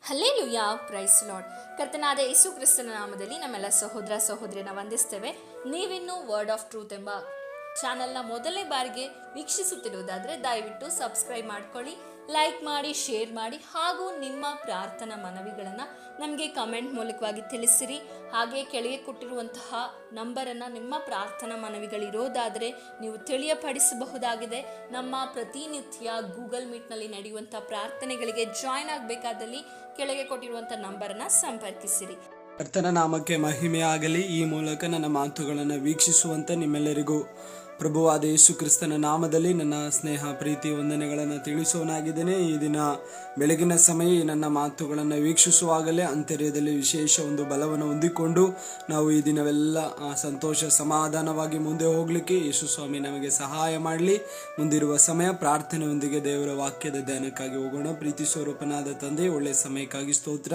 Hallelujah, price lord. ಕರ್ತನಾದ ಯೇಸು ಕ್ರಿಸ್ತನ ನಾಮದಲ್ಲಿ ನಮ್ಮೆಲ್ಲ ಸಹೋದರ ಸಹೋದರಿಯನ್ನ ವಂದಿಸ್ತೇವೆ. ನೀವಿನ್ನೂ ವರ್ಡ್ ಆಫ್ ಟ್ರೂತ್ ಎಂಬ ಚಾನಲ್ನ ಮೊದಲನೇ ಬಾರಿಗೆ ವೀಕ್ಷಿಸುತ್ತಿರುವುದಾದರೆ ದಯವಿಟ್ಟು ಸಬ್ಸ್ಕ್ರೈಬ್ ಮಾಡ್ಕೊಳ್ಳಿ, ಲೈಕ್ ಮಾಡಿ, ಶೇರ್ ಮಾಡಿ, ಹಾಗೂ ನಿಮ್ಮ ಪ್ರಾರ್ಥನಾ ಮನವಿಗಳನ್ನು ನಮಗೆ ಕಮೆಂಟ್ ಮೂಲಕವಾಗಿ ತಿಳಿಸಿರಿ. ಹಾಗೆ ಕೆಳಗೆ ಕೊಟ್ಟಿರುವಂತಹ ನಂಬರನ್ನು ನಿಮ್ಮ ಪ್ರಾರ್ಥನಾ ಮನವಿಗಳಿರೋದಾದರೆ ನೀವು ತಿಳಿಯಪಡಿಸಬಹುದಾಗಿದೆ. ನಮ್ಮ ಪ್ರತಿನಿತ್ಯ ಗೂಗಲ್ ಮೀಟ್ನಲ್ಲಿ ನಡೆಯುವಂಥ ಪ್ರಾರ್ಥನೆಗಳಿಗೆ ಜಾಯ್ನ್ ಆಗಬೇಕಾದಲ್ಲಿ ಕೆಳಗೆ ಕೊಟ್ಟಿರುವಂಥ ನಂಬರನ್ನು ಸಂಪರ್ಕಿಸಿರಿ. ಕರ್ತನ ನಾಮಕ್ಕೆ ಮಹಿಮೆಯಾಗಲಿ. ಈ ಮೂಲಕ ನನ್ನ ಮಾತುಗಳನ್ನು ವೀಕ್ಷಿಸುವಂತೆ ನಿಮ್ಮೆಲ್ಲರಿಗೂ ಪ್ರಭುವಾದ ಯೇಸು ಕ್ರಿಸ್ತನ ನಾಮದಲ್ಲಿ ನನ್ನ ಸ್ನೇಹ ಪ್ರೀತಿ ವಂದನೆಗಳನ್ನು ತಿಳಿಸೋನಾಗಿದ್ದೇನೆ. ಈ ದಿನ ಬೆಳಗಿನ ಸಮಯ ನನ್ನ ಮಾತುಗಳನ್ನು ವೀಕ್ಷಿಸುವಾಗಲೇ ಅಂತರ್ಯದಲ್ಲಿ ವಿಶೇಷ ಒಂದು ಬಲವನ್ನು ಹೊಂದಿಕೊಂಡು ನಾವು ಈ ದಿನವೆಲ್ಲ ಸಂತೋಷ ಸಮಾಧಾನವಾಗಿ ಮುಂದೆ ಹೋಗಲಿಕ್ಕೆ ಯೇಸು ಸ್ವಾಮಿ ನಮಗೆ ಸಹಾಯ ಮಾಡಲಿ. ಮುಂದಿರುವ ಸಮಯ ಪ್ರಾರ್ಥನೆಯೊಂದಿಗೆ ದೇವರ ವಾಕ್ಯದ ಧ್ಯಾನಕ್ಕಾಗಿ ಹೋಗೋಣ. ಪ್ರೀತಿ ಸ್ವರೂಪನಾದ ತಂದೆ, ಒಳ್ಳೆಯ ಸಮಯಕ್ಕಾಗಿ ಸ್ತೋತ್ರ.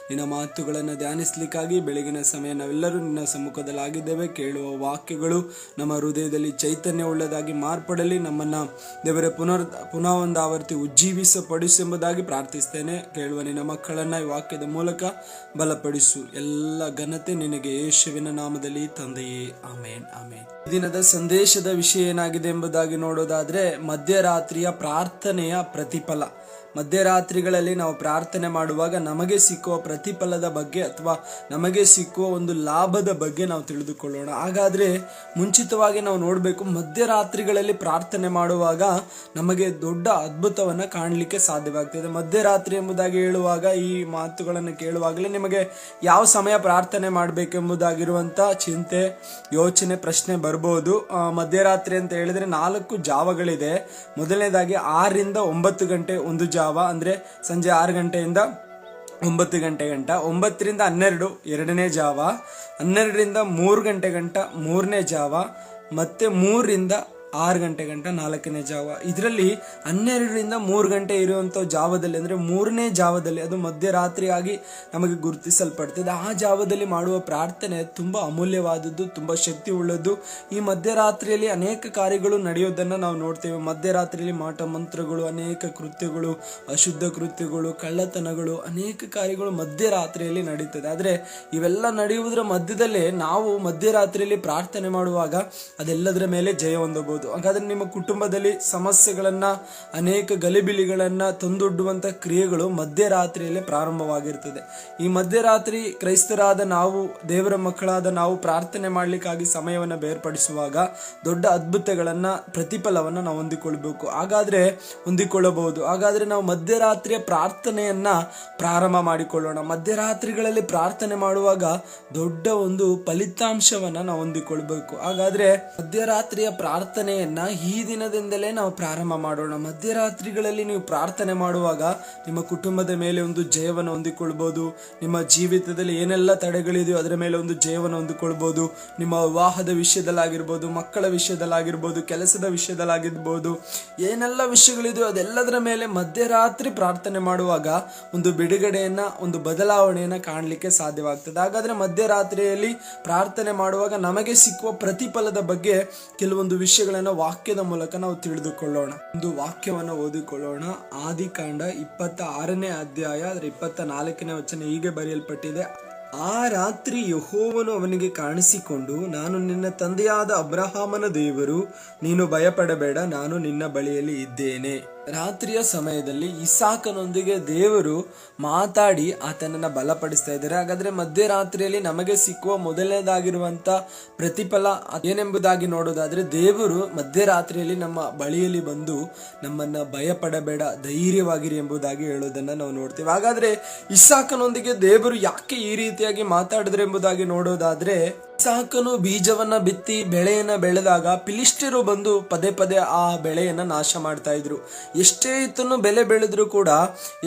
ನಿನ್ನ ಮಾತುಗಳನ್ನು ಧ್ಯಾನಿಸ್ಲಿಕ್ಕಾಗಿ ಬೆಳಗಿನ ಸಮಯ ನಾವೆಲ್ಲರೂ ನಿನ್ನ ಸಮ್ಮುಖದಲ್ಲಾಗಿದ್ದೇವೆ. ಕೇಳುವ ವಾಕ್ಯಗಳು ನಮ್ಮ ಹೃದಯದಲ್ಲಿ ಚೈತನ್ಯ ಉಳ್ಳದಾಗಿ ಮಾರ್ಪಡಲಿ. ನಮ್ಮನ್ನ ದೇವರೇ ಪುನಃ ಒಂದು ಆವರ್ತಿ ಉಜ್ಜೀವಿಸಪಡಿಸೆಂಬುದಾಗಿ ಪ್ರಾರ್ಥಿಸ್ತೇನೆ. ಕೇಳುವ ನಿನ್ನ ಮಕ್ಕಳನ್ನ ಈ ವಾಕ್ಯದ ಮೂಲಕ ಬಲಪಡಿಸು. ಎಲ್ಲ ಘನತೆ ನಿನಗೆ, ಯೇಸುವಿನ ನಾಮದಲ್ಲಿ ತಂದೆಯೇ, ಆಮೇನ್ ಆಮೇನ್. ದಿನದ ಸಂದೇಶದ ವಿಷಯ ಏನಾಗಿದೆ ಎಂಬುದಾಗಿ ನೋಡೋದಾದ್ರೆ, ಮಧ್ಯರಾತ್ರಿಯ ಪ್ರಾರ್ಥನೆಯ ಪ್ರತಿಫಲ. ಮಧ್ಯರಾತ್ರಿಗಳಲ್ಲಿ ನಾವು ಪ್ರಾರ್ಥನೆ ಮಾಡುವಾಗ ನಮಗೆ ಸಿಕ್ಕುವ ಪ್ರತಿಫಲದ ಬಗ್ಗೆ ಅಥವಾ ನಮಗೆ ಸಿಕ್ಕುವ ಒಂದು ಲಾಭದ ಬಗ್ಗೆ ನಾವು ತಿಳಿದುಕೊಳ್ಳೋಣ. ಹಾಗಾದ್ರೆ ಮುಂಚಿತವಾಗಿ ನಾವು ನೋಡಬೇಕು, ಮಧ್ಯರಾತ್ರಿಗಳಲ್ಲಿ ಪ್ರಾರ್ಥನೆ ಮಾಡುವಾಗ ನಮಗೆ ದೊಡ್ಡ ಅದ್ಭುತವನ್ನ ಕಾಣಲಿಕ್ಕೆ ಸಾಧ್ಯವಾಗ್ತದೆ. ಮಧ್ಯರಾತ್ರಿ ಎಂಬುದಾಗಿ ಹೇಳುವಾಗ, ಈ ಮಾತುಗಳನ್ನು ಕೇಳುವಾಗಲೇ ನಿಮಗೆ ಯಾವ ಸಮಯ ಪ್ರಾರ್ಥನೆ ಮಾಡಬೇಕೆಂಬುದಾಗಿರುವಂತ ಚಿಂತೆ, ಯೋಚನೆ, ಪ್ರಶ್ನೆ ಬರ್ಬೋದು. ಮಧ್ಯರಾತ್ರಿ ಅಂತ ಹೇಳಿದ್ರೆ 4 ಜಾವಗಳಿದೆ. ಮೊದಲನೇದಾಗಿ 6 ರಿಂದ 9 ಗಂಟೆ ಒಂದು ಜಾವ, ಅಂದ್ರೆ ಸಂಜೆ 6 ಗಂಟೆಯಿಂದ 9 ಗಂಟೆ ಗಂಟ. 9 ರಿಂದ 12 ಎರಡನೇ ಜಾವ, 12 ರಿಂದ 3 ಗಂಟೆ ಗಂಟ ಮೂರನೇ ಜಾವ, ಮತ್ತೆ 3 ರಿಂದ 6 ಗಂಟೆ ಗಂಟ ನಾಲ್ಕನೇ ಜಾವ. ಇದರಲ್ಲಿ 12 ರಿಂದ 3 ಗಂಟೆ ಇರುವಂತ ಜಾವದಲ್ಲಿ, ಅಂದ್ರೆ ಮೂರನೇ ಜಾವದಲ್ಲಿ, ಅದು ಮಧ್ಯರಾತ್ರಿ ಆಗಿ ನಮಗೆ ಗುರುತಿಸಲ್ಪಡ್ತದೆ. ಆ ಜಾವದಲ್ಲಿ ಮಾಡುವ ಪ್ರಾರ್ಥನೆ ತುಂಬಾ ಅಮೂಲ್ಯವಾದದ್ದು, ತುಂಬಾ ಶಕ್ತಿ ಉಳ್ಳದ್ದು. ಈ ಮಧ್ಯರಾತ್ರಿಯಲ್ಲಿ ಅನೇಕ ಕಾರ್ಯಗಳು ನಡೆಯೋದನ್ನ ನಾವು ನೋಡ್ತೇವೆ. ಮಧ್ಯರಾತ್ರಿಯಲ್ಲಿ ಮಾಟ ಮಂತ್ರಗಳು, ಅನೇಕ ಕೃತ್ಯಗಳು, ಅಶುದ್ಧ ಕೃತ್ಯಗಳು, ಕಳ್ಳತನಗಳು, ಅನೇಕ ಕಾರ್ಯಗಳು ಮಧ್ಯರಾತ್ರಿಯಲ್ಲಿ ನಡೀತದೆ. ಆದ್ರೆ ಇವೆಲ್ಲ ನಡೆಯುವುದರ ಮಧ್ಯದಲ್ಲೇ ನಾವು ಮಧ್ಯರಾತ್ರಿಯಲ್ಲಿ ಪ್ರಾರ್ಥನೆ ಮಾಡುವಾಗ ಅದೆಲ್ಲದರ ಮೇಲೆ ಜಯ ಹೊಂದಬಹುದು. ಹಾಗಾದ್ರೆ ನಿಮ್ಮ ಕುಟುಂಬದಲ್ಲಿ ಸಮಸ್ಯೆಗಳನ್ನ, ಅನೇಕ ಗಲಿಬಿಲಿಗಳನ್ನ ತಂದೊಡ್ಡುವಂತ ಕ್ರಿಯೆಗಳು ಮಧ್ಯರಾತ್ರಿಯಲ್ಲೇ ಪ್ರಾರಂಭವಾಗಿರ್ತದೆ. ಈ ಮಧ್ಯರಾತ್ರಿ ಕ್ರೈಸ್ತರಾದ ನಾವು, ದೇವರ ಮಕ್ಕಳಾದ ನಾವು ಪ್ರಾರ್ಥನೆ ಮಾಡ್ಲಿಕ್ಕಾಗಿ ಸಮಯವನ್ನ ಬೇರ್ಪಡಿಸುವಾಗ ದೊಡ್ಡ ಅದ್ಭುತಗಳನ್ನ, ಪ್ರತಿಫಲವನ್ನ ನಾವು ಹೊಂದಿಕೊಳ್ಳಬಹುದು. ಹಾಗಾದ್ರೆ ನಾವು ಮಧ್ಯರಾತ್ರಿಯ ಪ್ರಾರ್ಥನೆಯನ್ನ ಪ್ರಾರಂಭ ಮಾಡಿಕೊಳ್ಳೋಣ. ಮಧ್ಯರಾತ್ರಿಗಳಲ್ಲಿ ಪ್ರಾರ್ಥನೆ ಮಾಡುವಾಗ ದೊಡ್ಡ ಒಂದು ಫಲಿತಾಂಶವನ್ನ ನಾವು ಹೊಂದಿಕೊಳ್ಬೇಕು. ಹಾಗಾದ್ರೆ ಮಧ್ಯರಾತ್ರಿಯ ಪ್ರಾರ್ಥನೆಯನ್ನ ಈ ದಿನದಿಂದಲೇ ನಾವು ಪ್ರಾರಂಭ ಮಾಡೋಣ. ಮಧ್ಯರಾತ್ರಿಗಳಲ್ಲಿ ನೀವು ಪ್ರಾರ್ಥನೆ ಮಾಡುವಾಗ ನಿಮ್ಮ ಕುಟುಂಬದ ಮೇಲೆ ಒಂದು ಜಯವನ್ನು ಹೊಂದಿಕೊಳ್ಬಹುದು. ನಿಮ್ಮ ಜೀವಿತದಲ್ಲಿ ಏನೆಲ್ಲ ತಡೆಗಳಿದೆಯೋ ಅದರ ಮೇಲೆ ಒಂದು ಜಯವನ್ನು ಹೊಂದಿಕೊಳ್ಬಹುದು. ನಿಮ್ಮ ವಿವಾಹದ ವಿಷಯದಲ್ಲಾಗಿರ್ಬೋದು, ಮಕ್ಕಳ ವಿಷಯದಲ್ಲಾಗಿರ್ಬೋದು, ಕೆಲಸದ ವಿಷಯದಲ್ಲಾಗಿರ್ಬೋದು, ಏನೆಲ್ಲ ವಿಷಯಗಳಿದೆಯೋ ಅದೆಲ್ಲದರ ಮೇಲೆ ಮಧ್ಯರಾತ್ರಿ ಪ್ರಾರ್ಥನೆ ಮಾಡುವಾಗ ಒಂದು ಬಿಡುಗಡೆಯನ್ನ, ಒಂದು ಬದಲಾವಣೆಯನ್ನ ಕಾಣಲಿಕ್ಕೆ ಸಾಧ್ಯವಾಗ್ತದೆ. ಹಾಗಾದ್ರೆ ಮಧ್ಯರಾತ್ರಿಯಲ್ಲಿ ಪ್ರಾರ್ಥನೆ ಮಾಡುವಾಗ ನಮಗೆ ಸಿಕ್ಕುವ ಪ್ರತಿಫಲದ ಬಗ್ಗೆ ಕೆಲವೊಂದು ವಿಷಯಗಳನ್ನು ವಾಕ್ಯದ ಮೂಲಕ ನಾವು ತಿಳಿದುಕೊಳ್ಳೋಣ. ಒಂದು ವಾಕ್ಯವನ್ನು ಓದಿಕೊಳ್ಳೋಣ. ಆದಿಕಾಂಡ 26ನೇ ಅಧ್ಯಾಯ 24ನೇ ವಚನ ಹೀಗೆ ಬರೆಯಲ್ಪಟ್ಟಿದೆ. ಆ ರಾತ್ರಿ ಯೆಹೋವನು ಅವನಿಗೆ ಕಾಣಿಸಿಕೊಂಡು, ನಾನು ನಿನ್ನ ತಂದೆಯಾದ ಅಬ್ರಹಾಮನ ದೇವರು, ನೀನು ಭಯಪಡಬೇಡ, ನಾನು ನಿನ್ನ ಬಳಿಯಲ್ಲಿ ಇದ್ದೇನೆ. ರಾತ್ರಿಯ ಸಮಯದಲ್ಲಿ ಇಸಾಕನೊಂದಿಗೆ ದೇವರು ಮಾತಾಡಿ ಆತನನ್ನ ಬಲಪಡಿಸ್ತಾ ಇದ್ದಾರೆ. ಹಾಗಾದ್ರೆ ಮಧ್ಯರಾತ್ರಿಯಲ್ಲಿ ನಮಗೆ ಸಿಕ್ಕುವ ಮೊದಲನೇದಾಗಿರುವಂತ ಪ್ರತಿಫಲ ಏನೆಂಬುದಾಗಿ ನೋಡೋದಾದ್ರೆ, ದೇವರು ಮಧ್ಯರಾತ್ರಿಯಲ್ಲಿ ನಮ್ಮ ಬಳಿಯಲ್ಲಿ ಬಂದು ನಮ್ಮನ್ನ ಭಯಪಡಬೇಡ, ಧೈರ್ಯವಾಗಿರಿ ಎಂಬುದಾಗಿ ಹೇಳೋದನ್ನ ನಾವು ನೋಡ್ತೇವೆ. ಹಾಗಾದ್ರೆ ಇಸಾಕನೊಂದಿಗೆ ದೇವರು ಯಾಕೆ ಈ ರೀತಿಯಾಗಿ ಮಾತಾಡಿದ್ರೆ ಎಂಬುದಾಗಿ ನೋಡೋದಾದ್ರೆ, ಇಸಾಕನು ಬೀಜವನ್ನ ಬಿತ್ತಿ ಬೆಳೆಯನ್ನ ಬೆಳೆದಾಗ ಫಿಲಿಷ್ಟಿಯರು ಬಂದು ಪದೇ ಪದೇ ಆ ಬೆಳೆಯನ್ನ ನಾಶ ಮಾಡ್ತಾ ಇದ್ರು. ಎಷ್ಟೇ ಇತನು ಬೆಲೆ ಬೆಳೆದ್ರು ಕೂಡ,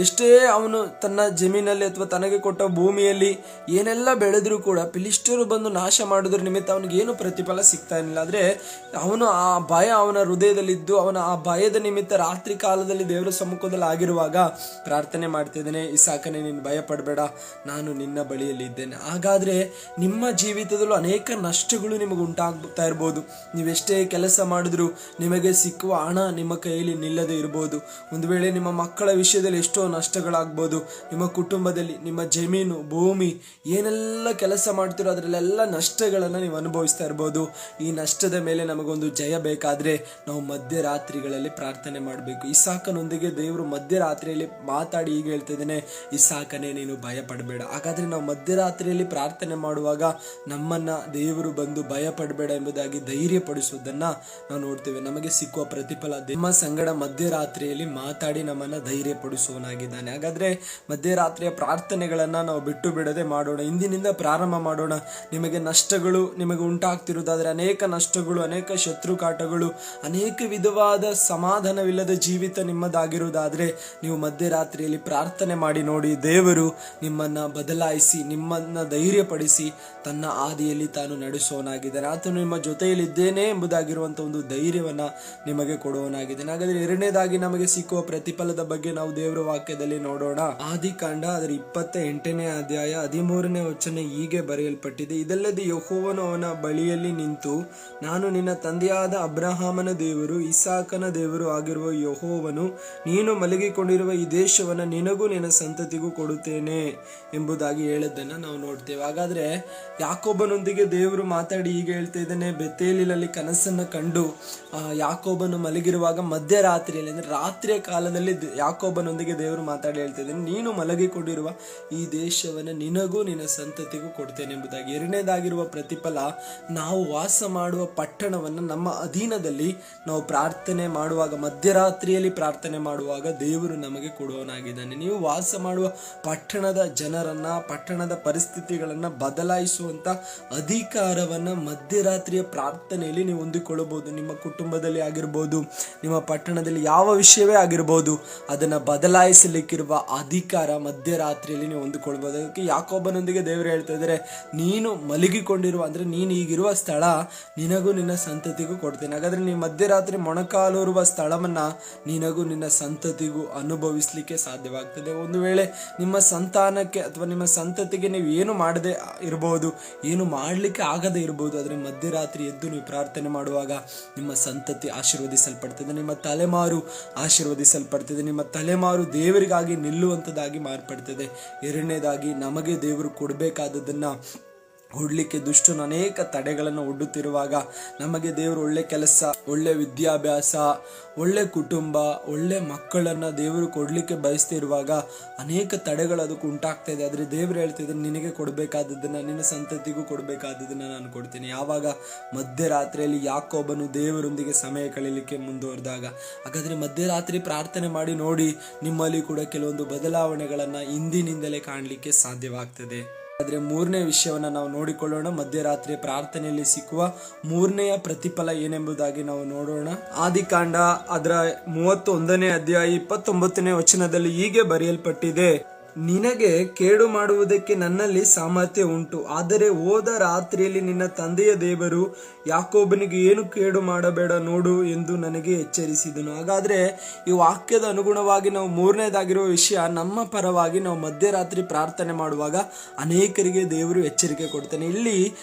ಎಷ್ಟೇ ಅವನು ತನ್ನ ಜಮೀನಲ್ಲಿ ಅಥವಾ ತನಗೆ ಕೊಟ್ಟ ಭೂಮಿಯಲ್ಲಿ ಏನೆಲ್ಲ ಬೆಳೆದ್ರು ಕೂಡ ಫಿಲಿಷ್ಟಿಯರು ಬಂದು ನಾಶ ಮಾಡೋದ್ರ ನಿಮಿತ್ತ ಅವನಿಗೆ ಏನು ಪ್ರತಿಫಲ ಸಿಗ್ತಾ ಇರಲಿಲ್ಲ. ಆದ್ರೆ ಅವನು ಆ ಭಯ ಅವನ ಹೃದಯದಲ್ಲಿದ್ದು, ಅವನ ಆ ಭಯದ ನಿಮಿತ್ತ ರಾತ್ರಿ ಕಾಲದಲ್ಲಿ ದೇವರ ಸಮ್ಮುಖದಲ್ಲಿ ಆಗಿರುವಾಗ ಪ್ರಾರ್ಥನೆ ಮಾಡ್ತಿದ್ದೇನೆ, ಇಸಾಕನೇ ನೀನು ಭಯ ಪಡಬೇಡ, ನಾನು ನಿನ್ನ ಬಳಿಯಲ್ಲಿ ಇದ್ದೇನೆ. ಹಾಗಾದ್ರೆ ನಿಮ್ಮ ಜೀವಿತದಲ್ಲೂ ಅನೇಕ ನಷ್ಟಗಳು ನಿಮಗೆ ಉಂಟಾಗ್ತಾ ಇರ್ಬೋದು. ನೀವೆಷ್ಟೇ ಕೆಲಸ ಮಾಡಿದ್ರು ನಿಮಗೆ ಸಿಕ್ಕುವ ಹಣ ನಿಮ್ಮ ಕೈಯಲ್ಲಿ ನಿಲ್ಲದೆ ಇರ್ಬೋದು. ಒಂದು ವೇಳೆ ನಿಮ್ಮ ಮಕ್ಕಳ ವಿಷಯದಲ್ಲಿ ಎಷ್ಟೋ ನಷ್ಟಗಳಾಗ್ಬೋದು. ನಿಮ್ಮ ಕುಟುಂಬದಲ್ಲಿ ನಿಮ್ಮ ಜಮೀನು ಭೂಮಿ ಏನೆಲ್ಲ ಕೆಲಸ ಮಾಡ್ತಿರೋ ಅದರಲ್ಲೆಲ್ಲ ನಷ್ಟಗಳನ್ನು ನೀವು ಅನುಭವಿಸ್ತಾ ಇರ್ಬೋದು. ಈ ನಷ್ಟದ ಮೇಲೆ ನಮಗೊಂದು ಜಯ ಬೇಕಾದ್ರೆ ನಾವು ಮಧ್ಯರಾತ್ರಿಗಳಲ್ಲಿ ಪ್ರಾರ್ಥನೆ ಮಾಡಬೇಕು. ಇಸಾಕನೊಂದಿಗೆ ದೇವರು ಮಧ್ಯರಾತ್ರಿಯಲ್ಲಿ ಮಾತಾಡಿ ಹೀಗೆ ಹೇಳ್ತಿದ್ದೇನೆ, ಇಸಾಕನೇ ನೀನು ಭಯ ಪಡಬೇಡ. ಹಾಗಾದ್ರೆ ನಾವು ಮಧ್ಯರಾತ್ರಿಯಲ್ಲಿ ಪ್ರಾರ್ಥನೆ ಮಾಡುವಾಗ ನಮ್ಮನ್ನ ದೇವರು ಬಂದು ಭಯ ಪಡಬೇಡ ಎಂಬುದಾಗಿ ಧೈರ್ಯ ಪಡಿಸುವುದನ್ನ ನಾವು ನೋಡ್ತೇವೆ. ನಮಗೆ ಸಿಕ್ಕುವ ಪ್ರತಿಫಲ ನಮ್ಮ ಸಂಗಡ ಮಧ್ಯರಾತ್ರಿಯಲ್ಲಿ ಮಾತಾಡಿ ನಮ್ಮನ್ನ ಧೈರ್ಯ ಪಡಿಸುವನಾಗಿದ್ದಾನೆ. ಹಾಗಾದ್ರೆ ಮಧ್ಯರಾತ್ರಿಯ ಪ್ರಾರ್ಥನೆಗಳನ್ನ ನಾವು ಬಿಟ್ಟು ಬಿಡದೆ ಮಾಡೋಣ. ಇಂದಿನಿಂದ ಪ್ರಾರಂಭ ಮಾಡೋಣ. ನಿಮಗೆ ನಷ್ಟಗಳು ನಿಮಗೆ ಉಂಟಾಗ್ತಿರುವುದಾದ್ರೆ, ಅನೇಕ ನಷ್ಟಗಳು, ಅನೇಕ ಶತ್ರು ಕಾಟಗಳು, ಅನೇಕ ವಿಧವಾದ ಸಮಾಧಾನವಿಲ್ಲದ ಜೀವಿತ ನಿಮ್ಮದಾಗಿರುವುದಾದ್ರೆ ನೀವು ಮಧ್ಯರಾತ್ರಿಯಲ್ಲಿ ಪ್ರಾರ್ಥನೆ ಮಾಡಿ ನೋಡಿ. ದೇವರು ನಿಮ್ಮನ್ನ ಬದಲಾಯಿಸಿ ನಿಮ್ಮನ್ನ ಧೈರ್ಯಪಡಿಸಿ ತನ್ನ ಆದಿಯಲ್ಲಿ ತಾನು ನಡೆಸುವನಾಗಿದ್ದಾನೆ. ಆತನು ನಿಮ್ಮ ಜೊತೆಯಲ್ಲಿ ಇದ್ದೇನೆ ಎಂಬುದಾಗಿರುವಂತ ಒಂದು ಧೈರ್ಯವನ್ನ ನಿಮಗೆ ಕೊಡುವನಾಗಿದ್ದಾನೆ. ಹಾಗಾದ್ರೆ ಎರಡನೇದಾಗಿ ನಮಗೆ ಸಿಕ್ಕುವ ಪ್ರತಿಫಲದ ಬಗ್ಗೆ ನಾವು ದೇವರ ವಾಕ್ಯದಲ್ಲಿ ನೋಡೋಣ. ಆದಿಕಾಂಡ ಅದರ 28ನೇ ಅಧ್ಯಾಯ 13ನೇ ವಚನ ಹೀಗೆ ಬರೆಯಲ್ಪಟ್ಟಿದೆ, ಇದಲ್ಲದೆ ಯೆಹೋವನು ಅವನ ಬಳಿಯಲ್ಲಿ ನಿಂತು, ನಾನು ನಿನ್ನ ತಂದೆಯಾದ ಅಬ್ರಹಾಮನ ದೇವರು ಇಸಾಕನ ದೇವರು ಆಗಿರುವ ಯೆಹೋವನು, ನೀನು ಮಲಗಿಕೊಂಡಿರುವ ಈ ದೇಶವನ್ನು ನಿನಗೂ ನಿನ್ನ ಸಂತತಿಗೂ ಕೊಡುತ್ತೇನೆ ಎಂಬುದಾಗಿ ಹೇಳಿದ್ದನ್ನು ನಾವು ನೋಡ್ತೇವೆ. ಹಾಗಾದ್ರೆ ಯಾಕೋಬನೊಂದಿಗೆ ದೇವರು ಮಾತಾಡಿ ಹೀಗೆ ಹೇಳ್ತಾ ಇದ್ದಾನೆ, ಬೆತೇಲಿನಲ್ಲಿ ಕನಸನ್ನು ಕಂಡು ಯಾಕೋಬನು ಮಲಗಿರುವಾಗ ಮಧ್ಯರಾತ್ರಿಯಲ್ಲಿ ಅಂದ್ರೆ ರಾತ್ರಿಯ ಕಾಲದಲ್ಲಿ ಯಾಕೋಬನೊಂದಿಗೆ ದೇವರು ಮಾತಾಡಿ ಹೇಳ್ತಾ ಇದ್ದಾನೆ, ನೀನು ಮಲಗಿಕೊಂಡಿರುವ ಈ ದೇಶವನ್ನು ನಿನಗೂ ನಿನ್ನ ಸಂತತಿಗೂ ಕೊಡ್ತೇನೆ ಎಂಬುದಾಗಿ. ಎರಡನೇದಾಗಿರುವ ಪ್ರತಿಫಲ, ನಾವು ವಾಸ ಮಾಡುವ ಪಟ್ಟಣವನ್ನು ನಮ್ಮ ಅಧೀನದಲ್ಲಿ ನಾವು ಪ್ರಾರ್ಥನೆ ಮಾಡುವಾಗ, ಮಧ್ಯರಾತ್ರಿಯಲ್ಲಿ ಪ್ರಾರ್ಥನೆ ಮಾಡುವಾಗ ದೇವರು ನಮಗೆ ಕೊಡುವನಾಗಿದ್ದಾನೆ. ನೀವು ವಾಸ ಮಾಡುವ ಪಟ್ಟಣದ ಜನರನ್ನ, ಪಟ್ಟಣದ ಪರಿಸ್ಥಿತಿಗಳನ್ನ ಬದಲಾಯಿಸುವಂತ ಅಧಿಕಾರವನ್ನ ಮಧ್ಯರಾತ್ರಿಯ ಪ್ರಾರ್ಥನೆಯಲ್ಲಿ ನೀವು ಹೊಂದಿಕೊಳ್ಳಬಹುದು. ನಿಮ್ಮ ಕುಟುಂಬದಲ್ಲಿ ಆಗಿರ್ಬೋದು, ನಿಮ್ಮ ಪಟ್ಟಣದಲ್ಲಿ ಯಾವ ವಿಷಯವೇ ಆಗಿರ್ಬೋದು, ಅದನ್ನ ಬದಲಾಯಿಸಲಿಕ್ಕಿರುವ ಅಧಿಕಾರ ಮಧ್ಯರಾತ್ರಿಯಲ್ಲಿ ನೀವು ಹೊಂದಿಕೊಳ್ಬಹುದು. ಅದಕ್ಕೆ ಯಾಕೋಬನೊಂದಿಗೆ ದೇವರು ಹೇಳ್ತಾ ಇದ್ದಾರೆ, ನೀನು ಮಲಗಿಕೊಂಡಿರುವ ಅಂದ್ರೆ ನೀನು ಈಗಿರುವ ಸ್ಥಳ ನಿನಗೂ ನಿನ್ನ ಸಂತತಿಗೂ ಕೊಡ್ತೇನೆ. ಹಾಗಾದ್ರೆ ನೀವು ಮಧ್ಯರಾತ್ರಿ ಮೊಣಕಾಲೂರುವ ಸ್ಥಳವನ್ನ ನಿನಗೂ ನಿನ್ನ ಸಂತತಿಗೂ ಅನುಭವಿಸ್ಲಿಕ್ಕೆ ಸಾಧ್ಯವಾಗ್ತದೆ. ಒಂದು ವೇಳೆ ನಿಮ್ಮ ಸಂತಾನಕ್ಕೆ ಅಥವಾ ನಿಮ್ಮ ಸಂತತಿಗೆ ನೀವು ಏನು ಮಾಡದೆ ಇರಬಹುದು, ಏನು ಮಾಡ್ಲಿಕ್ಕೆ ಆಗದೆ ಇರಬಹುದು, ಆದ್ರೆ ಮಧ್ಯರಾತ್ರಿ ಎದ್ದು ನೀವು ಪ್ರಾರ್ಥನೆ ಮಾಡುವಾಗ ನಿಮ್ಮ ಸಂತತಿ ಆಶೀರ್ವದಿಸಲ್ಪಡ್ತದೆ, ನಿಮ್ಮ ತಲೆಮಾರು ಆಶೀರ್ವದಿಸಲ್ಪಡ್ತದೆ, ನಿಮ್ಮ ತಲೆಮಾರು ದೇವರಿಗಾಗಿ ನಿಲ್ಲುವಂಥದ್ದಾಗಿ ಮಾರ್ಪಡ್ತದೆ. ಎರಡನೇದಾಗಿ, ನಮಗೆ ದೇವರು ಕೊಡಬೇಕಾದದನ್ನ ಕೊಡ್ಲಿಕ್ಕೆ ದುಷ್ಟನು ಅನೇಕ ತಡೆಗಳನ್ನು ಒಡ್ಡುತ್ತಿರುವಾಗ, ನಮಗೆ ದೇವರು ಒಳ್ಳೆ ಕೆಲಸ, ಒಳ್ಳೆ ವಿದ್ಯಾಭ್ಯಾಸ, ಒಳ್ಳೆ ಕುಟುಂಬ, ಒಳ್ಳೆ ಮಕ್ಕಳನ್ನ ದೇವರು ಕೊಡ್ಲಿಕ್ಕೆ ಬಯಸ್ತಿರುವಾಗ ಅನೇಕ ತಡೆಗಳು ಅದಕ್ಕೆ ಉಂಟಾಗ್ತಾ ಇದೆ. ಆದ್ರೆ ದೇವರು ಹೇಳ್ತಿದ್ರೆ, ನಿನಗೆ ಕೊಡಬೇಕಾದದನ್ನ ನಿನ್ನ ಸಂತತಿಗೂ ಕೊಡಬೇಕಾದದನ್ನ ನಾನು ಕೊಡ್ತೀನಿ. ಯಾವಾಗ? ಮಧ್ಯರಾತ್ರಿಯಲ್ಲಿ ಯಾಕೋಬನು ದೇವರೊಂದಿಗೆ ಸಮಯ ಕಳೀಲಿಕ್ಕೆ ಮುಂದುವರೆದಾಗ. ಹಾಗಾದ್ರೆ ಮಧ್ಯರಾತ್ರಿ ಪ್ರಾರ್ಥನೆ ಮಾಡಿ ನೋಡಿ, ನಿಮ್ಮಲ್ಲಿ ಕೂಡ ಕೆಲವೊಂದು ಬದಲಾವಣೆಗಳನ್ನ ಇಂದಿನಿಂದಲೇ ಕಾಣಲಿಕ್ಕೆ ಸಾಧ್ಯವಾಗ್ತದೆ. ಆದ್ರೆ ಮೂರನೇ ವಿಷಯವನ್ನ ನಾವು ನೋಡಿಕೊಳ್ಳೋಣ. ಮಧ್ಯರಾತ್ರಿ ಪ್ರಾರ್ಥನೆಯಲ್ಲಿ ಸಿಕ್ಕುವ ಮೂರನೆಯ ಪ್ರತಿಫಲ ಏನೆಂಬುದಾಗಿ ನಾವು ನೋಡೋಣ. ಆದಿಕಾಂಡ ಅದರ 31ನೇ ಅಧ್ಯಾಯ 29ನೇ ವಚನದಲ್ಲಿ ಹೀಗೆ ಬರೆಯಲ್ಪಟ್ಟಿದೆ, ನಿನಗೆ ಕೇಡು ಮಾಡುವುದಕ್ಕೆ ನನ್ನಲ್ಲಿ ಸಾಮರ್ಥ್ಯ ಉಂಟು, ಆದರೆ ಹೋದ ರಾತ್ರಿಯಲ್ಲಿ ನಿನ್ನ ತಂದೆಯ ದೇವರು ಯಾಕೋಬನಿಗೆ ಏನು ಕೇಡು ಮಾಡಬೇಡ ನೋಡು ಎಂದು ನನಗೆ ಎಚ್ಚರಿಸಿದನು. ಹಾಗಾದ್ರೆ ಈ ವಾಕ್ಯದ ಅನುಗುಣವಾಗಿ ನಾವು ಮೂರನೇದಾಗಿರುವ ವಿಷಯ, ನಮ್ಮ ಪರವಾಗಿ ನಾವು ಮಧ್ಯರಾತ್ರಿ ಪ್ರಾರ್ಥನೆ ಮಾಡುವಾಗ ಅನೇಕರಿಗೆ ದೇವರು ಎಚ್ಚರಿಕೆ ಕೊಡ್ತಾನೆ. ಇಲ್ಲಿ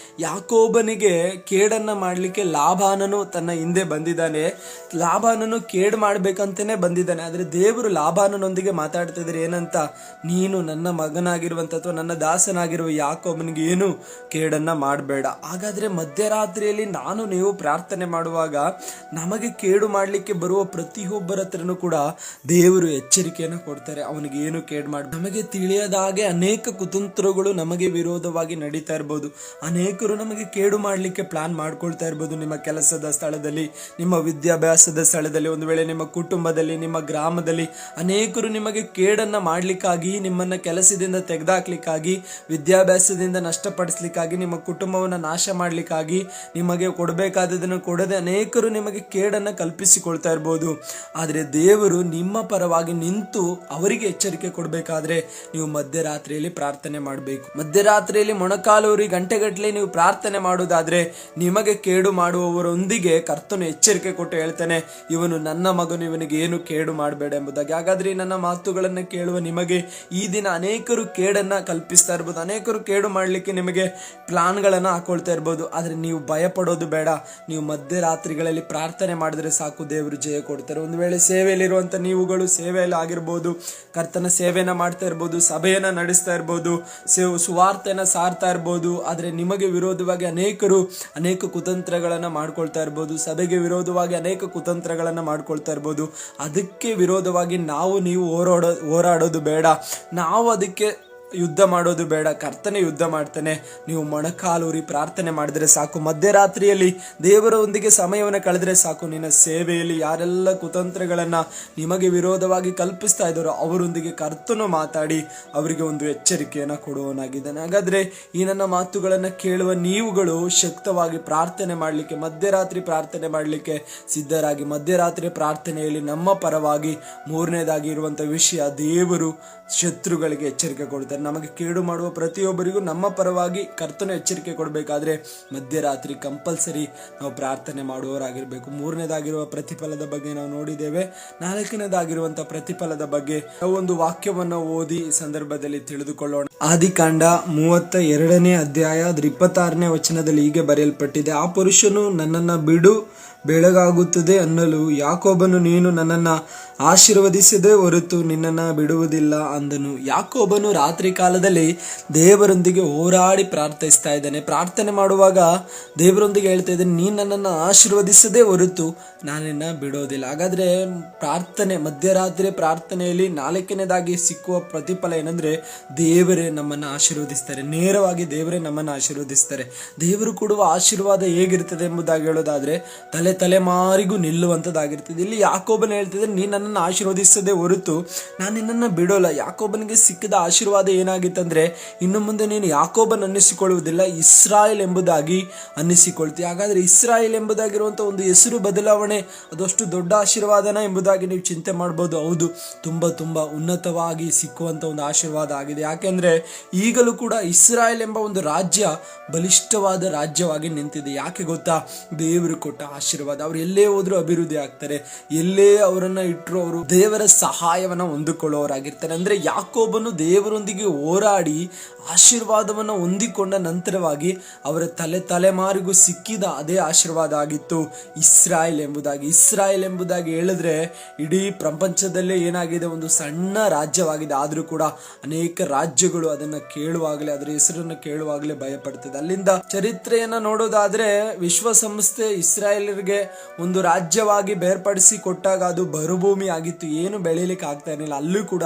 ಯಾಕೋಬನಿಗೆ ಕೇಡನ್ನ ಮಾಡ್ಲಿಕ್ಕೆ ಲಾಬಾನನು ತನ್ನ ಹಿಂದೆ ಬಂದಿದ್ದಾನೆ, ಲಾಬಾನನು ಕೇಡು ಮಾಡ್ಬೇಕಂತಾನೆ ಬಂದಿದ್ದಾನೆ. ಆದ್ರೆ ದೇವರು ಲಾಬಾನನೊಂದಿಗೆ ಮಾತಾಡ್ತಿದ್ದಾರೆ ಏನಂತ, ನೀನು ನನ್ನ ಮಗನಾಗಿರುವಂತ ಅಥವಾ ನನ್ನ ದಾಸನಾಗಿರುವ ಯಾಕೋಬನಿಗೆ ಏನು ಕೇಡನ್ನ ಮಾಡಬೇಡ. ಹಾಗಾದ್ರೆ ಮಧ್ಯರಾತ್ರಿಯಲ್ಲಿ ನಾನು ನೀವು ಪ್ರಾರ್ಥನೆ ಮಾಡುವಾಗ ನಮಗೆ ಕೇಡು ಮಾಡಲಿಕ್ಕೆ ಬರುವ ಪ್ರತಿಯೊಬ್ಬರ ಹತ್ರನೂ ಕೂಡ ದೇವರು ಎಚ್ಚರಿಕೆಯನ್ನು ಕೊಡ್ತಾರೆ, ಅವನಿಗೆ ಏನು ಕೇಡು ಮಾಡಿ. ನಮಗೆ ತಿಳಿಯದ ಹಾಗೆ ಅನೇಕ ಕುತಂತ್ರಗಳು ನಮಗೆ ವಿರೋಧವಾಗಿ ನಡೀತಾ ಇರ್ಬೋದು, ಅನೇಕರು ನಮಗೆ ಕೇಡು ಮಾಡಲಿಕ್ಕೆ ಪ್ಲಾನ್ ಮಾಡ್ಕೊಳ್ತಾ ಇರ್ಬೋದು. ನಿಮ್ಮ ಕೆಲಸದ ಸ್ಥಳದಲ್ಲಿ, ನಿಮ್ಮ ವಿದ್ಯಾಭ್ಯಾಸದ ಸ್ಥಳದಲ್ಲಿ, ಒಂದು ವೇಳೆ ನಿಮ್ಮ ಕುಟುಂಬದಲ್ಲಿ, ನಿಮ್ಮ ಗ್ರಾಮದಲ್ಲಿ ಅನೇಕರು ನಿಮಗೆ ಕೇಡನ್ನ ಮಾಡ್ಲಿಕ್ಕಾಗಿ, ನಿಮ್ಮನ್ನ ಕೆಲಸದಿಂದ ತೆಗೆದಾಕ್ಲಿಕ್ಕಾಗಿ, ವಿದ್ಯಾಭ್ಯಾಸದಿಂದ ನಷ್ಟಪಡಿಸ್ಲಿಕ್ಕಾಗಿ, ನಿಮ್ಮ ಕುಟುಂಬವನ್ನು ನಾಶ ಮಾಡ್ಲಿಕ್ಕಾಗಿ, ನಿಮಗೆ ಕೊಡಬೇಕಾದದನ್ನು ಕೊಡದೆ ಅನೇಕರು ನಿಮಗೆ ಕೇಡನ್ನ ಕಲ್ಪಿಸಿಕೊಳ್ತಾ ಇರ್ಬೋದು. ಆದ್ರೆ ದೇವರು ನಿಮ್ಮ ಪರವಾಗಿ ನಿಂತು ಅವರಿಗೆ ಎಚ್ಚರಿಕೆ ಕೊಡಬೇಕಾದ್ರೆ ನೀವು ಮಧ್ಯರಾತ್ರಿಯಲ್ಲಿ ಪ್ರಾರ್ಥನೆ ಮಾಡಬೇಕು. ಮಧ್ಯರಾತ್ರಿಯಲ್ಲಿ ಮೊಣಕಾಲೂರಿ ಗಂಟೆಗಟ್ಟಲೆ ನೀವು ಪ್ರಾರ್ಥನೆ ಮಾಡುವುದಾದ್ರೆ ನಿಮಗೆ ಕೇಡು ಮಾಡುವವರೊಂದಿಗೆ ಕರ್ತನು ಎಚ್ಚರಿಕೆ ಕೊಟ್ಟು ಹೇಳ್ತಾನೆ, ಇವನು ನನ್ನ ಮಗನು, ಇವನಿಗೆ ಏನು ಕೇಡು ಮಾಡಬೇಡ ಎಂಬುದಾಗಿ. ಹಾಗಾದ್ರೆ ನನ್ನ ಮಾತುಗಳನ್ನು ಕೇಳುವ ನಿಮಗೆ ಈ ಈ ದಿನ ಅನೇಕರು ಕೇಡನ್ನ ಕಲ್ಪಿಸ್ತಾ ಇರ್ಬೋದು, ಅನೇಕರು ಕೇಡು ಮಾಡಲಿಕ್ಕೆ ನಿಮಗೆ ಪ್ಲಾನ್ಗಳನ್ನು ಹಾಕೊಳ್ತಾ ಇರ್ಬೋದು. ಆದರೆ ನೀವು ಭಯ ಪಡೋದು ಬೇಡ. ನೀವು ಮಧ್ಯರಾತ್ರಿಗಳಲ್ಲಿ ಪ್ರಾರ್ಥನೆ ಮಾಡಿದ್ರೆ ಸಾಕು, ದೇವರು ಜಯ ಕೊಡ್ತಾರೆ. ಒಂದು ವೇಳೆ ಸೇವೆಯಲ್ಲಿರುವಂಥ ನೀವುಗಳು ಸೇವೆಯಲ್ಲಿ ಆಗಿರ್ಬೋದು, ಕರ್ತನ ಸೇವೆನ ಮಾಡ್ತಾ ಇರ್ಬೋದು, ಸಭೆಯನ್ನ ನಡೆಸ್ತಾ ಇರ್ಬೋದು, ಸುವಾರ್ತೆನ ಸಾರ್ತಾ ಇರ್ಬೋದು. ಆದರೆ ನಿಮಗೆ ವಿರೋಧವಾಗಿ ಅನೇಕ ಕುತಂತ್ರಗಳನ್ನ ಮಾಡ್ಕೊಳ್ತಾ ಇರ್ಬೋದು, ಸಭೆಗೆ ವಿರೋಧವಾಗಿ ಅನೇಕ ಕುತಂತ್ರಗಳನ್ನ ಮಾಡ್ಕೊಳ್ತಾ ಇರ್ಬೋದು. ಅದಕ್ಕೆ ವಿರೋಧವಾಗಿ ನೀವು ಹೋರಾಡೋದು ಬೇಡ, ನಾವು ಅದಕ್ಕೆ ಯುದ್ಧ ಮಾಡೋದು ಬೇಡ. ಕರ್ತನೆ ಯುದ್ಧ ಮಾಡ್ತಾನೆ. ನೀವು ಮೊಣಕಾಲೂರಿ ಪ್ರಾರ್ಥನೆ ಮಾಡಿದ್ರೆ ಸಾಕು. ಮಧ್ಯರಾತ್ರಿಯಲ್ಲಿ ದೇವರೊಂದಿಗೆ ಸಮಯವನ್ನು ಕಳೆದ್ರೆ ಸಾಕು. ನಿನ್ನ ಸೇವೆಯಲ್ಲಿ ಯಾರೆಲ್ಲ ಕುತಂತ್ರಗಳನ್ನ ನಿಮಗೆ ವಿರೋಧವಾಗಿ ಕಲ್ಪಿಸ್ತಾ ಇದ್ದಾರೋ ಅವರೊಂದಿಗೆ ಕರ್ತನು ಮಾತಾಡಿ ಅವರಿಗೆ ಒಂದು ಎಚ್ಚರಿಕೆಯನ್ನು ಕೊಡುವನಾಗಿದ್ದಾನೆ. ಹಾಗಾದ್ರೆ ಈ ನನ್ನ ಮಾತುಗಳನ್ನು ಕೇಳುವ ನೀವುಗಳು ಶಕ್ತವಾಗಿ ಪ್ರಾರ್ಥನೆ ಮಾಡಲಿಕ್ಕೆ, ಮಧ್ಯರಾತ್ರಿ ಪ್ರಾರ್ಥನೆ ಮಾಡಲಿಕ್ಕೆ ಸಿದ್ಧರಾಗಿ. ಮಧ್ಯರಾತ್ರಿ ಪ್ರಾರ್ಥನೆಯಲ್ಲಿ ನಮ್ಮ ಪರವಾಗಿ ಮೂರನೇದಾಗಿ ಇರುವಂಥ ವಿಷಯ, ದೇವರು ಶತ್ರುಗಳಿಗೆ ಎಚ್ಚರಿಕೆ ಕೊಡ್ತಾರೆ. ನಮಗೆ ಕೇಡು ಮಾಡುವ ಪ್ರತಿಯೊಬ್ಬರಿಗೂ ನಮ್ಮ ಪರವಾಗಿ ಕರ್ತನು ಎಚ್ಚರಿಕೆ ಕೊಡಬೇಕಾದ್ರೆ ಮಧ್ಯರಾತ್ರಿ ಕಂಪಲ್ಸರಿ ನಾವು ಪ್ರಾರ್ಥನೆ ಮಾಡುವವರಾಗಿರ್ಬೇಕು. ಮೂರನೇದಾಗಿರುವ ಪ್ರತಿಫಲದ ಬಗ್ಗೆ ನಾವು ನೋಡಿದ್ದೇವೆ. ನಾಲ್ಕನೇದಾಗಿರುವಂಥ ಪ್ರತಿಫಲದ ಬಗ್ಗೆ ನಾವು ಒಂದು ವಾಕ್ಯವನ್ನು ಓದಿ ಈ ಸಂದರ್ಭದಲ್ಲಿ ತಿಳಿದುಕೊಳ್ಳೋಣ. ಆದಿಕಾಂಡ 32ನೇ ಅಧ್ಯಾಯ 26ನೇ ವಚನದಲ್ಲಿ ಹೀಗೆ ಬರೆಯಲ್ಪಟ್ಟಿದೆ: ಆ ಪುರುಷನು ನನ್ನನ್ನು ಬಿಡು, ಬೆಳಗಾಗುತ್ತದೆ ಅನ್ನಲು ಯಾಕೋಬನು, ನೀನು ನನ್ನನ್ನು ಆಶೀರ್ವದಿಸದೆ ಹೊರತು ನಿನ್ನನ್ನು ಬಿಡುವುದಿಲ್ಲ ಅಂದನು. ಯಾಕೋಬನು ರಾತ್ರಿ ಕಾಲದಲ್ಲಿ ದೇವರೊಂದಿಗೆ ಹೋರಾಡಿ ಪ್ರಾರ್ಥಿಸ್ತಾ ಇದ್ದಾನೆ. ಪ್ರಾರ್ಥನೆ ಮಾಡುವಾಗ ದೇವರೊಂದಿಗೆ ಹೇಳ್ತಾ ಇದ್ದಾನೆ, ನೀನು ನನ್ನನ್ನು ಆಶೀರ್ವದಿಸದೆ ಹೊರತು ನಾನಿನ್ನ ಬಿಡೋದಿಲ್ಲ. ಹಾಗಾದ್ರೆ ಪ್ರಾರ್ಥನೆ, ಮಧ್ಯರಾತ್ರಿ ಪ್ರಾರ್ಥನೆಯಲ್ಲಿ ನಾಲ್ಕನೇದಾಗಿ ಸಿಕ್ಕುವ ಪ್ರತಿಫಲ ಏನಂದ್ರೆ, ದೇವರೇ ನಮ್ಮನ್ನು ಆಶೀರ್ವದಿಸ್ತಾರೆ. ನೇರವಾಗಿ ದೇವರೇ ನಮ್ಮನ್ನು ಆಶೀರ್ವದಿಸ್ತಾರೆ. ದೇವರು ಕೊಡುವ ಆಶೀರ್ವಾದ ಹೇಗಿರ್ತದೆ ಎಂಬುದಾಗಿ ಹೇಳೋದಾದ್ರೆ ತಲೆಮಾರಿಗೂ ನಿಲ್ಲುವಂಥದ್ದಾಗಿರ್ತದೆ. ಇಲ್ಲಿ ಯಾಕೋಬನ ಹೇಳ್ತಿದ್ರೆ, ನೀನು ನನ್ನನ್ನು ಆಶೀರ್ವದಿಸದೆ ಹೊರತು ನಾನು ನಿನ್ನನ್ನು ಬಿಡೋಲ್ಲ. ಯಾಕೋಬನಿಗೆ ಸಿಕ್ಕಿದ ಆಶೀರ್ವಾದ ಏನಾಗಿತ್ತಂದ್ರೆ, ಇನ್ನು ಮುಂದೆ ನೀನು ಯಾಕೋಬನ್ ಅನ್ನಿಸಿಕೊಳ್ಳುವುದಿಲ್ಲ, ಇಸ್ರಾಯೇಲ್ ಎಂಬುದಾಗಿ ಅನ್ನಿಸಿಕೊಳ್ತೀವಿ. ಹಾಗಾದ್ರೆ ಇಸ್ರಾಯೇಲ್ ಎಂಬುದಾಗಿರುವಂಥ ಒಂದು ಹೆಸರು ಬದಲಾವಣೆ ಅದಷ್ಟು ದೊಡ್ಡ ಆಶೀರ್ವಾದನ ಎಂಬುದಾಗಿ ನೀವು ಚಿಂತೆ ಮಾಡ್ಬೋದು. ಹೌದು, ತುಂಬಾ ಉನ್ನತವಾಗಿ ಸಿಕ್ಕುವಂಥ ಒಂದು ಆಶೀರ್ವಾದ ಆಗಿದೆ. ಯಾಕೆಂದ್ರೆ ಈಗಲೂ ಕೂಡ ಇಸ್ರಾಯೇಲ್ ಎಂಬ ಒಂದು ರಾಜ್ಯ ಬಲಿಷ್ಠವಾದ ರಾಜ್ಯವಾಗಿ ನಿಂತಿದೆ. ಯಾಕೆ ಗೊತ್ತಾ? ದೇವರು ಕೊಟ್ಟ ಆಶೀರ್ವಾದ. ಅವ್ರು ಎಲ್ಲೇ ಹೋದ್ರೂ ಅಭಿವೃದ್ಧಿ ಆಗ್ತಾರೆ. ಎಲ್ಲೇ ಅವರನ್ನ ಇಟ್ಟರು ಅವರು ದೇವರ ಸಹಾಯವನ್ನ ಹೊಂದಿಕೊಳ್ಳುವವರಾಗಿರ್ತಾರೆ. ಅಂದ್ರೆ ಯಾಕೋಬನು ದೇವರೊಂದಿಗೆ ಹೋರಾಡಿ ಆಶೀರ್ವಾದವನ್ನು ಹೊಂದಿಕೊಂಡ ನಂತರವಾಗಿ ಅವರ ತಲೆಮಾರಿಗೂ ಸಿಕ್ಕಿದ ಅದೇ ಆಶೀರ್ವಾದ ಆಗಿತ್ತು ಇಸ್ರಾಯೇಲ್ ಎಂಬುದಾಗಿ. ಇಸ್ರಾಯೇಲ್ ಎಂಬುದಾಗಿ ಹೇಳಿದ್ರೆ ಇಡೀ ಪ್ರಪಂಚದಲ್ಲೇ ಏನಾಗಿದೆ, ಒಂದು ಸಣ್ಣ ರಾಜ್ಯವಾಗಿದೆ. ಆದ್ರೂ ಕೂಡ ಅನೇಕ ರಾಜ್ಯಗಳು ಅದನ್ನ ಕೇಳುವಾಗಲೇ, ಅದರ ಹೆಸರನ್ನು ಕೇಳುವಾಗಲೇ ಭಯ ಪಡ್ತದೆ. ಅಲ್ಲಿಂದ ಚರಿತ್ರೆಯನ್ನ ನೋಡೋದಾದ್ರೆ, ವಿಶ್ವಸಂಸ್ಥೆ ಇಸ್ರಾಯೇಲರಿಗೆ ಒಂದು ರಾಜ್ಯವಾಗಿ ಬೇರ್ಪಡಿಸಿ ಕೊಟ್ಟಾಗ ಅದು ಮರುಭೂಮಿ ಆಗಿತ್ತು. ಏನು ಬೆಳೀಲಿಕ್ಕೆ ಆಗ್ತಾ ಇರಲಿಲ್ಲ. ಅಲ್ಲೂ ಕೂಡ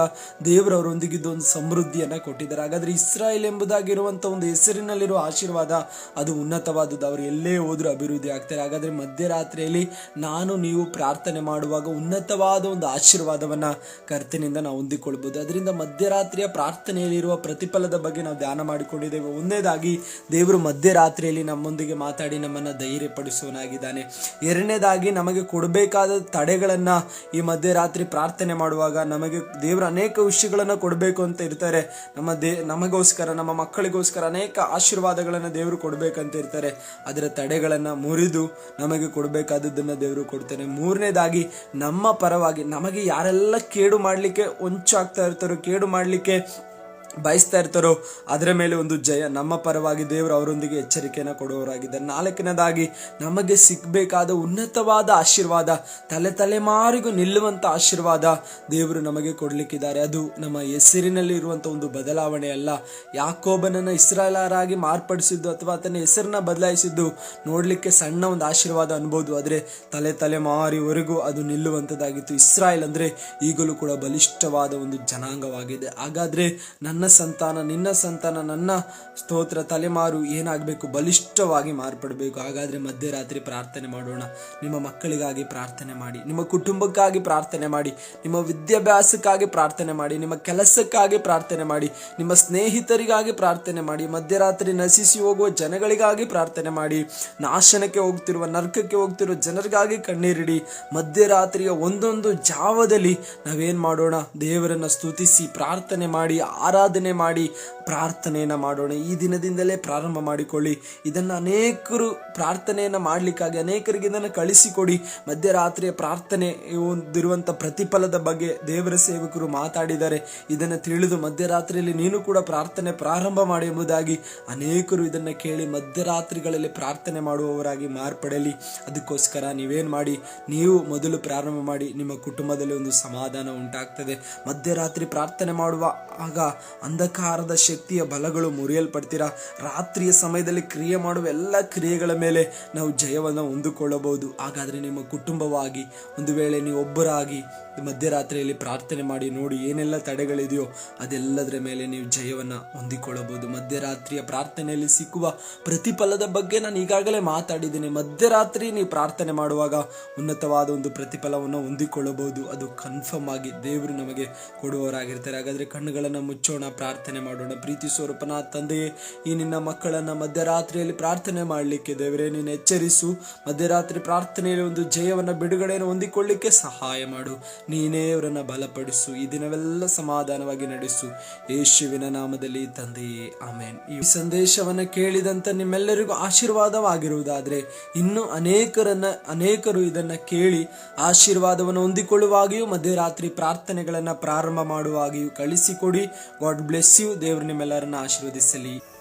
ದೇವರವರೊಂದಿಗಿದ್ದು ಒಂದು ಸಮೃದ್ಧಿಯನ್ನ ಕೊಟ್ಟಿದ್ದಾರೆ. ಹಾಗಾದ್ರೆ ಇಸ್ರಾಯೇಲ್ ಎಂಬುದಾಗಿರುವಂತ ಒಂದು ಹೆಸರಿನಲ್ಲಿರುವ ಆಶೀರ್ವಾದ ಅದು ಉನ್ನತವಾದದ್ದು. ಅವರು ಎಲ್ಲೇ ಹೋದ್ರೂ ಅಭಿವೃದ್ಧಿ ಆಗ್ತಾರೆ. ಹಾಗಾದ್ರೆ ಮಧ್ಯರಾತ್ರಿಯಲ್ಲಿ ನೀವು ಪ್ರಾರ್ಥನೆ ಮಾಡುವಾಗ ಉನ್ನತವಾದ ಒಂದು ಆಶೀರ್ವಾದವನ್ನ ಕರ್ತನಿಂದ ನಾವು ಹೊಂದಿಕೊಳ್ಬಹುದು. ಅದರಿಂದ ಮಧ್ಯರಾತ್ರಿಯ ಪ್ರಾರ್ಥನೆಯಲ್ಲಿರುವ ಪ್ರತಿಫಲದ ಬಗ್ಗೆ ನಾವು ಧ್ಯಾನ ಮಾಡಿಕೊಂಡಿದ್ದೇವೆ. ಒಂದನೇದಾಗಿ, ದೇವರು ಮಧ್ಯರಾತ್ರಿಯಲ್ಲಿ ನಮ್ಮೊಂದಿಗೆ ಮಾತಾಡಿ ನಮ್ಮನ್ನ ಧೈರ್ಯಪಡಿಸುವನಾಗಿದ್ದಾನೆ. ಎರಡನೇದಾಗಿ, ನಮಗೆ ಕೊಡಬೇಕಾದ ತಡೆಗಳನ್ನ ಈ ಮಧ್ಯರಾತ್ರಿ ಪ್ರಾರ್ಥನೆ ಮಾಡುವಾಗ ನಮಗೆ ದೇವರು ಅನೇಕ ವಿಷಯಗಳನ್ನ ಕೊಡಬೇಕು ಅಂತ ಇರ್ತಾರೆ. ನಮಗೋಸ್ಕರ, ನಮ್ಮ ಮಕ್ಕಳಿಗೋಸ್ಕರ ಅನೇಕ ಆಶೀರ್ವಾದಗಳನ್ನ ದೇವರು ಕೊಡ್ಬೇಕಂತ ಇರ್ತಾರೆ. ಅದರ ತಡೆಗಳನ್ನ ಮುರಿದು ನಮಗೆ ಕೊಡಬೇಕಾದದ್ದನ್ನ ದೇವರು ಕೊಡ್ತಾನೆ. ಮೂರನೇದಾಗಿ, ನಮ್ಮ ಪರವಾಗಿ ನಮಗೆ ಯಾರೆಲ್ಲ ಕೇಡು ಮಾಡ್ಲಿಕ್ಕೆ ಹೊಂಚಾಗ್ತಾ ಇರ್ತಾರೋ, ಕೇಡು ಮಾಡ್ಲಿಕ್ಕೆ ಬಯಸ್ತಾ ಇರ್ತಾರೋ ಅದರ ಮೇಲೆ ಒಂದು ಜಯ, ನಮ್ಮ ಪರವಾಗಿ ದೇವರು ಅವರೊಂದಿಗೆ ಎಚ್ಚರಿಕೆಯನ್ನು ಕೊಡುವವರಾಗಿದ್ದಾರೆ. ನಾಲ್ಕನೇದಾಗಿ, ನಮಗೆ ಸಿಕ್ಕಬೇಕಾದ ಉನ್ನತವಾದ ಆಶೀರ್ವಾದ, ತಲೆಮಾರಿಗೂ ನಿಲ್ಲುವಂತ ಆಶೀರ್ವಾದ ದೇವರು ನಮಗೆ ಕೊಡ್ಲಿಕ್ಕಿದ್ದಾರೆ. ಅದು ನಮ್ಮ ಹೆಸರಿನಲ್ಲಿ ಇರುವಂತ ಒಂದು ಬದಲಾವಣೆ ಅಲ್ಲ. ಯಾಕೋಬನನ್ನ ಇಸ್ರಾಯೇಲರಾಗಿ ಮಾರ್ಪಡಿಸಿದ್ದು ಅಥವಾ ಆತನ ಹೆಸರನ್ನ ಬದಲಾಯಿಸಿದ್ದು ನೋಡ್ಲಿಕ್ಕೆ ಸಣ್ಣ ಒಂದು ಆಶೀರ್ವಾದ ಅನ್ಬೋದು. ಆದ್ರೆ ತಲೆಮಾರಿವರೆಗೂ ಅದು ನಿಲ್ಲುವಂತದ್ದಾಗಿತ್ತು. ಇಸ್ರಾಯೇಲ್ ಅಂದ್ರೆ ಈಗಲೂ ಕೂಡ ಬಲಿಷ್ಠವಾದ ಒಂದು ಜನಾಂಗವಾಗಿದೆ. ಹಾಗಾದ್ರೆ ನನ್ನ ಸಂತಾನ, ನಿನ್ನ ಸಂತಾನ, ನನ್ನ ಸ್ತೋತ್ರ ತಲೆಮಾರು ಏನಾಗಬೇಕು? ಬಲಿಷ್ಠವಾಗಿ ಮಾರ್ಪಡಬೇಕು. ಹಾಗಾದ್ರೆ ಮಧ್ಯರಾತ್ರಿ ಪ್ರಾರ್ಥನೆ ಮಾಡೋಣ. ನಿಮ್ಮ ಮಕ್ಕಳಿಗಾಗಿ ಪ್ರಾರ್ಥನೆ ಮಾಡಿ, ನಿಮ್ಮ ಕುಟುಂಬಕ್ಕಾಗಿ ಪ್ರಾರ್ಥನೆ ಮಾಡಿ, ನಿಮ್ಮ ವಿದ್ಯಾಭ್ಯಾಸಕ್ಕಾಗಿ ಪ್ರಾರ್ಥನೆ ಮಾಡಿ, ನಿಮ್ಮ ಕೆಲಸಕ್ಕಾಗಿ ಪ್ರಾರ್ಥನೆ ಮಾಡಿ, ನಿಮ್ಮ ಸ್ನೇಹಿತರಿಗಾಗಿ ಪ್ರಾರ್ಥನೆ ಮಾಡಿ, ಮಧ್ಯರಾತ್ರಿ ನಶಿಸಿ ಹೋಗುವ ಜನಗಳಿಗಾಗಿ ಪ್ರಾರ್ಥನೆ ಮಾಡಿ, ನಾಶನಕ್ಕೆ ಹೋಗ್ತಿರುವ, ನರಕಕ್ಕೆ ಹೋಗ್ತಿರುವ ಜನರಿಗಾಗಿ ಕಣ್ಣೀರಿಡಿ. ಮಧ್ಯರಾತ್ರಿಯ ಒಂದೊಂದು ಜಾವದಲ್ಲಿ ನಾವೇನ್ ಮಾಡೋಣ? ದೇವರನ್ನ ಸ್ತುತಿಸಿ ಪ್ರಾರ್ಥನೆ ಮಾಡಿ, ಆರಾಧಿಸಿ ಆರಾಧನೆ ಮಾಡಿ ಪ್ರಾರ್ಥನೆಯನ್ನು ಮಾಡೋಣ. ಈ ದಿನದಿಂದಲೇ ಪ್ರಾರಂಭ ಮಾಡಿಕೊಳ್ಳಿ. ಇದನ್ನು ಅನೇಕರು ಪ್ರಾರ್ಥನೆಯನ್ನು ಮಾಡಲಿಕ್ಕಾಗಿ ಅನೇಕರಿಗೆ ಇದನ್ನು ಕಳಿಸಿಕೊಡಿ. ಮಧ್ಯರಾತ್ರಿಯ ಪ್ರಾರ್ಥನೆ ಹೊಂದಿರುವಂಥ ಪ್ರತಿಫಲದ ಬಗ್ಗೆ ದೇವರ ಸೇವಕರು ಮಾತಾಡಿದ್ದಾರೆ. ಇದನ್ನು ತಿಳಿದು ಮಧ್ಯರಾತ್ರಿಯಲ್ಲಿ ನೀನು ಕೂಡ ಪ್ರಾರ್ಥನೆ ಪ್ರಾರಂಭ ಮಾಡಿ ಎಂಬುದಾಗಿ ಅನೇಕರು ಇದನ್ನು ಕೇಳಿ ಮಧ್ಯರಾತ್ರಿಗಳಲ್ಲಿ ಪ್ರಾರ್ಥನೆ ಮಾಡುವವರಾಗಿ ಮಾರ್ಪಡಲಿ. ಅದಕ್ಕೋಸ್ಕರ ನೀವೇನು ಮಾಡಿ, ನೀವು ಮೊದಲು ಪ್ರಾರಂಭ ಮಾಡಿ. ನಿಮ್ಮ ಕುಟುಂಬದಲ್ಲಿ ಒಂದು ಸಮಾಧಾನ ಉಂಟಾಗ್ತದೆ. ಮಧ್ಯರಾತ್ರಿ ಪ್ರಾರ್ಥನೆ ಮಾಡುವ ಆಗ ಅಂಧಕಾರದ ಶಕ್ತಿಯ ಬಲಗಳು ಮುರಿಯಲ್ಪಡ್ತೀರಾ. ರಾತ್ರಿಯ ಸಮಯದಲ್ಲಿ ಕ್ರಿಯೆ ಮಾಡುವ ಎಲ್ಲ ಕ್ರಿಯೆಗಳ ಮೇಲೆ ನಾವು ಜಯವನ್ನು ಹೊಂದಿಕೊಳ್ಳಬಹುದು. ಹಾಗಾದರೆ ನಿಮ್ಮ ಕುಟುಂಬವಾಗಿ ಒಂದು ವೇಳೆ ನೀವು ಒಬ್ಬರಾಗಿ ಮಧ್ಯರಾತ್ರಿಯಲ್ಲಿ ಪ್ರಾರ್ಥನೆ ಮಾಡಿ ನೋಡಿ, ಏನೆಲ್ಲ ತಡೆಗಳಿದೆಯೋ ಅದೆಲ್ಲದರ ಮೇಲೆ ನೀವು ಜಯವನ್ನು ಹೊಂದಿಕೊಳ್ಳಬಹುದು. ಮಧ್ಯರಾತ್ರಿಯ ಪ್ರಾರ್ಥನೆಯಲ್ಲಿ ಸಿಕ್ಕುವ ಪ್ರತಿಫಲದ ಬಗ್ಗೆ ನಾನು ಈಗಾಗಲೇ ಮಾತಾಡಿದ್ದೀನಿ. ಮಧ್ಯರಾತ್ರಿ ನೀವು ಪ್ರಾರ್ಥನೆ ಮಾಡುವಾಗ ಉನ್ನತವಾದ ಒಂದು ಪ್ರತಿಫಲವನ್ನು ಹೊಂದಿಕೊಳ್ಳಬಹುದು. ಅದು ಕನ್ಫರ್ಮ್ ಆಗಿ ದೇವರು ನಮಗೆ ಕೊಡುವವರಾಗಿರ್ತಾರೆ. ಹಾಗಾದರೆ ಕಣ್ಣುಗಳನ್ನು ಮುಚ್ಚೋಣ, ಪ್ರಾರ್ಥನೆ ಮಾಡೋಣ. ಪ್ರೀತಿ ಸ್ವರೂಪನ ತಂದೆಯೇ, ಈ ನಿನ್ನ ಮಕ್ಕಳನ್ನು ಮಧ್ಯರಾತ್ರಿಯಲ್ಲಿ ಪ್ರಾರ್ಥನೆ ಮಾಡಲಿಕ್ಕೆ ದೇವರೇ ನೀನು ಎಚ್ಚರಿಸು. ಮಧ್ಯರಾತ್ರಿ ಪ್ರಾರ್ಥನೆಯಲ್ಲಿ ಒಂದು ಜಯವನ್ನು, ಬಿಡುಗಡೆಯನ್ನು ಹೊಂದಿಕೊಳ್ಳಿಕ್ಕೆ ಸಹಾಯ ಮಾಡು. ನೀನೇ ಅವರನ್ನು ಬಲಪಡಿಸು. ಈ ದಿನವೆಲ್ಲ ಸಮಾಧಾನವಾಗಿ ನಡೆಸು. ಯೇಸುವಿನ ನಾಮದಲ್ಲಿ ತಂದೆಯೇ, ಆಮೆನ್. ಈ ಸಂದೇಶವನ್ನು ಕೇಳಿದಂತ ನಿಮ್ಮೆಲ್ಲರಿಗೂ ಆಶೀರ್ವಾದವಾಗಿರುವುದಾದರೆ ಇನ್ನು ಅನೇಕರು ಇದನ್ನು ಕೇಳಿ ಆಶೀರ್ವಾದವನ್ನು ಹೊಂದಿಕೊಳ್ಳುವಾಗಿಯೂ ಮಧ್ಯರಾತ್ರಿ ಪ್ರಾರ್ಥನೆಗಳನ್ನು ಪ್ರಾರಂಭ ಮಾಡುವಾಗಿಯೂ ಕಳಿಸಿಕೊಡಿ. God bless you. ದೇವರು ನಿಮ್ಮೆಲ್ಲರನ್ನ ಆಶೀರ್ವದಿಸಲಿ.